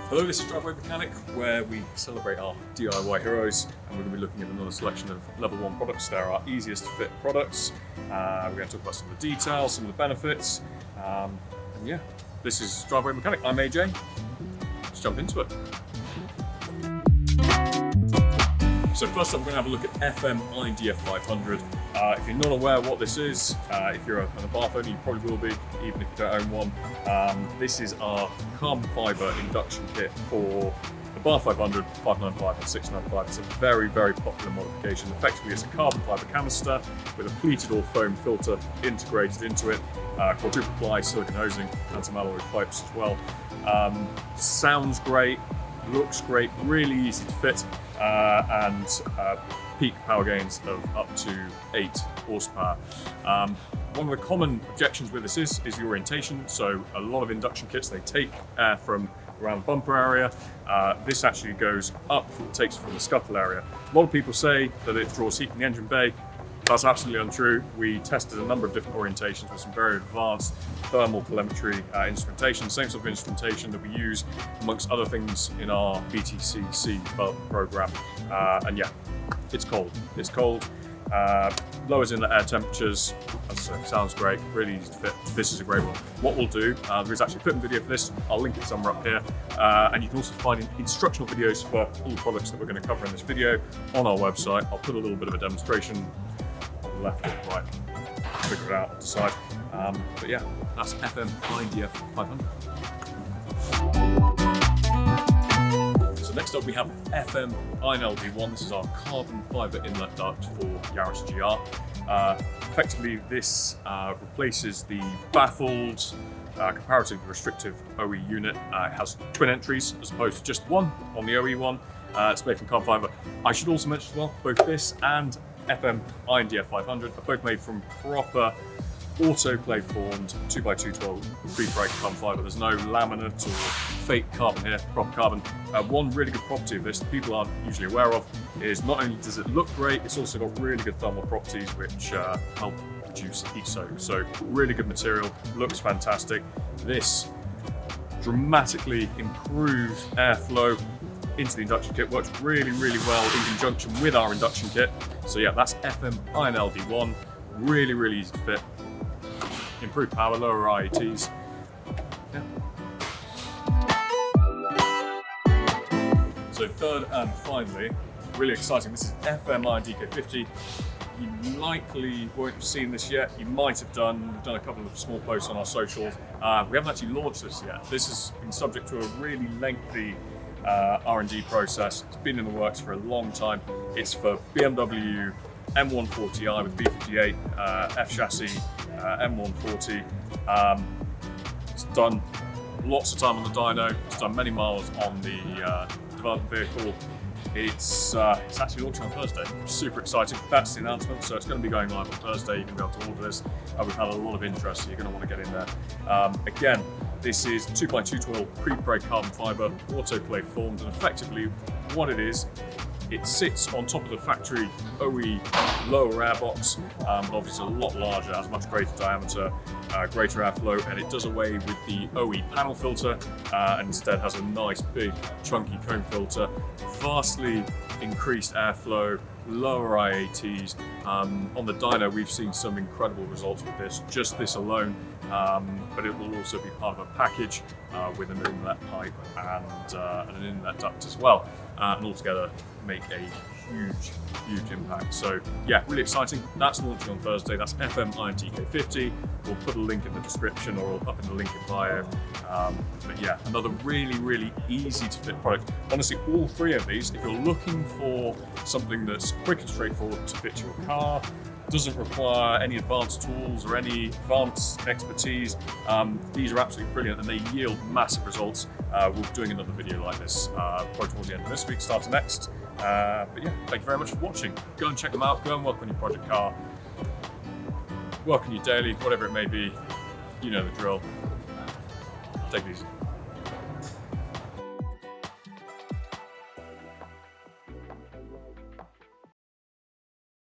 Hello, this is Driveway Mechanic, where we celebrate our DIY heroes, and we're going to be looking at another selection of level 1 products. They're our easiest to fit products. We're going to talk about some of the details, some of the benefits, and yeah, this is Driveway Mechanic. I'm AJ. Let's jump into it. So first up, we're going to have a look at FMF 500. If you're not aware what this is, if you're an Abarth owner, you probably will be, even if you don't own one. This is our carbon fibre induction kit for the Abarth 500, 595 and 695. It's a very, very popular modification. Effectively, it's a carbon fibre canister with a pleated or foam filter integrated into it, quadruple ply silicone hosing and some alloy pipes as well. Sounds great, looks great, really easy to fit, and peak power gains of up to 8 horsepower. One of the common objections with this is the orientation. So a lot of induction kits, they take air from around the bumper area. This actually goes up, takes it from the scuttle area. A lot of people say that it draws heat from the engine bay. That's absolutely untrue. We tested a number of different orientations with some very advanced thermal telemetry instrumentation, same sort of instrumentation that we use amongst other things in our BTCC development program. And yeah, it's cold. It's cold. Lowers inlet air temperatures. As I say, sounds great, really easy to fit. This is a great one. What we'll do, there is actually a Fitment video for this. I'll link it somewhere up here. And you can also find instructional videos for all the products that we're going to cover in this video on our website. I'll put a little bit of a demonstration on the left or right, figure it out, decide. But yeah, that's FMF 500. So next up we have FM LD1. This is our carbon fibre inlet duct for Yaris GR. Effectively, this replaces the baffled, comparatively restrictive OE unit. It has twin entries as opposed to just one on the OE one. It's made from carbon fibre. I should also mention as well, both this and FM 500 are both made from proper autoclave formed 2x212 pre-break carbon fibre. There's no laminate or fake carbon here, proper carbon. One really good property of this that people aren't usually aware of is not only does it look great, it's also got really good thermal properties which help reduce heat soak. So really good material, looks fantastic. This dramatically improves airflow into the induction kit, works really, really well in conjunction with our induction kit. So yeah, that's FM LD1, really, really easy to fit. Improved power, lower IATs. Yeah. So third and finally, really exciting, this is FM DK50. You likely won't have seen this yet, you might have done. We've done a couple of small posts on our socials. We haven't actually launched this yet. This has been subject to a really lengthy R&D process. It's been in the works for a long time. It's for BMW M140i with B58 F chassis M140. It's done lots of time on the dyno. It's done many miles on the development vehicle. It's actually launching on Thursday. Super exciting. That's the announcement. So it's going to be going live on Thursday. You're going to be able to order this. We've had a lot of interest, so you're going to want to get in there. Again, this is 2x212 pre-preg carbon fibre, autoclave formed, and effectively what it is, it sits on top of the factory OE lower air box, but obviously a lot larger, has much greater diameter, greater airflow, and it does away with the OE panel filter and instead has a nice big chunky cone filter, vastly increased airflow, lower IATs. On the dyno, we've seen some incredible results with this, just this alone, but it will also be part of a package with an inlet pipe and an inlet duct as well, and altogether make a huge impact. So yeah, really exciting. That's launching on Thursday. That's FM DK50. We'll put a link in the description or up in the link in bio. But yeah, another really easy to fit product. Honestly, all three of these, if you're looking for something that's quick and straightforward to fit your car, doesn't require any advanced tools or any advanced expertise, these are absolutely brilliant and they yield massive results. We'll be doing another video like this probably towards the end of this week, starting next. But yeah, thank you very much for watching. Go and check them out, go and work on your project car, work on your daily, whatever it may be, you know the drill. Take it easy.